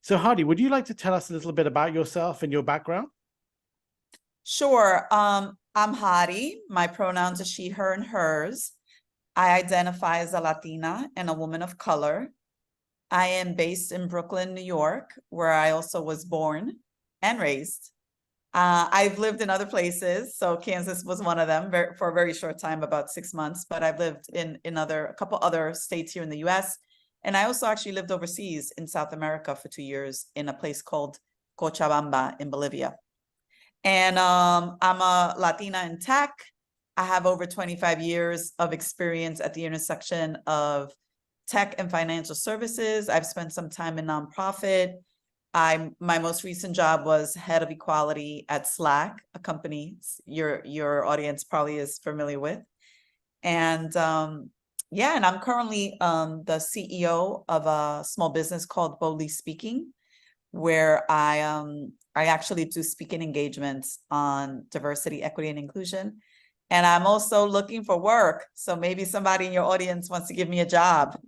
So Hady, would you like to tell us a little bit about yourself and your background? Sure. I'm Hady. My pronouns are she, her, and hers. I identify as a Latina and a woman of color. I am based in Brooklyn, New York, where I also was born and raised. I've lived in other places, so Kansas was one of them for a very short time, about 6 months, but I've lived in a couple other states here in the US. And I also actually lived overseas in South America for 2 years in a place called Cochabamba in Bolivia. And I'm a Latina in tech. I have over 25 years of experience at the intersection of tech and financial services. I've spent some time in nonprofit. My most recent job was head of equality at Slack, a company your audience probably is familiar with. And yeah, and I'm currently the CEO of a small business called Boldly Speaking, where I actually do speaking engagements on diversity, equity, and inclusion. And I'm also looking for work. So maybe somebody in your audience wants to give me a job.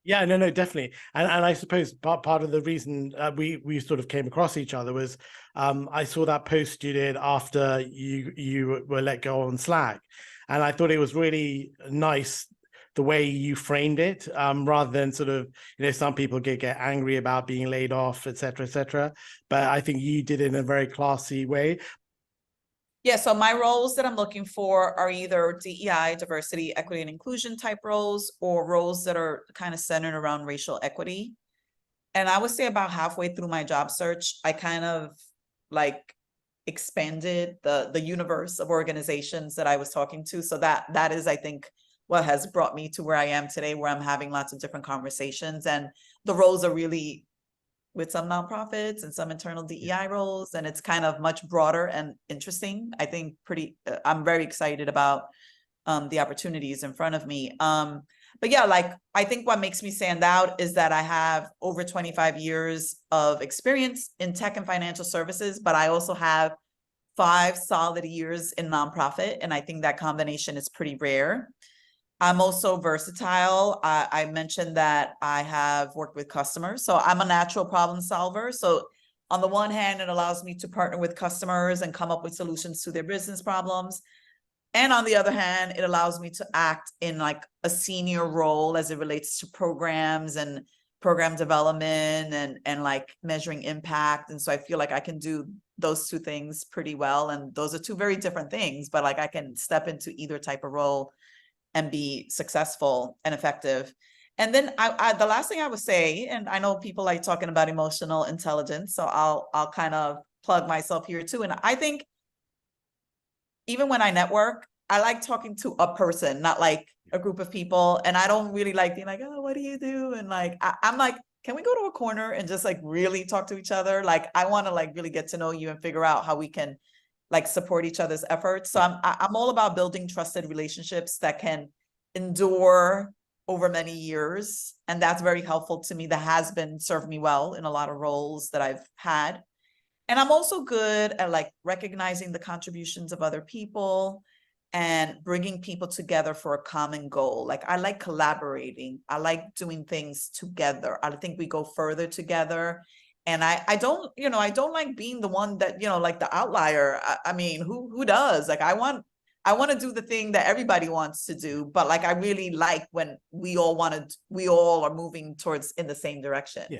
Yeah, no, definitely. And I suppose part of the reason we sort of came across each other was I saw that post you did after you were let go on Slack, and I thought it was really nice the way you framed it, rather than sort of, some people get angry about being laid off, et cetera, but I think you did it in a very classy way. Yeah, so my roles that I'm looking for are either DEI, diversity, equity, and inclusion type roles, or roles that are kind of centered around racial equity. And I would say about halfway through my job search, I kind of like expanded the universe of organizations that I was talking to. So that is, I think, what has brought me to where I am today, where I'm having lots of different conversations. And the roles are really with some nonprofits and some internal DEI roles, and it's kind of much broader and interesting. I think I'm very excited about the opportunities in front of me. But yeah, like I think what makes me stand out is that I have over 25 years of experience in tech and financial services, but I also have 5 solid years in nonprofit, and I think that combination is pretty rare. I'm also versatile. I mentioned that I have worked with customers, so I'm a natural problem solver. So on the one hand, it allows me to partner with customers and come up with solutions to their business problems. And on the other hand, it allows me to act in like a senior role as it relates to programs and program development and like measuring impact. And so I feel like I can do those 2 things pretty well. And those are 2 very different things, but like I can step into either type of role and be successful and effective. And then the last thing I would say, and I know people like talking about emotional intelligence, so I'll kind of plug myself here too. And I think even when I network, I like talking to a person, not like a group of people. And I don't really like being like, oh, what do you do? And like, I'm like, can we go to a corner and just like really talk to each other? Like, I want to like really get to know you and figure out how we can like support each other's efforts. So I'm all about building trusted relationships that can endure over many years. And that's very helpful to me. That has been served me well in a lot of roles that I've had. And I'm also good at like recognizing the contributions of other people and bringing people together for a common goal. Like I like collaborating. I like doing things together. I think we go further together. And I don't, I don't like being the one that, like the outlier. I mean, who does? Like I want to do the thing that everybody wants to do, but like I really like when we all are moving towards in the same direction. Yeah.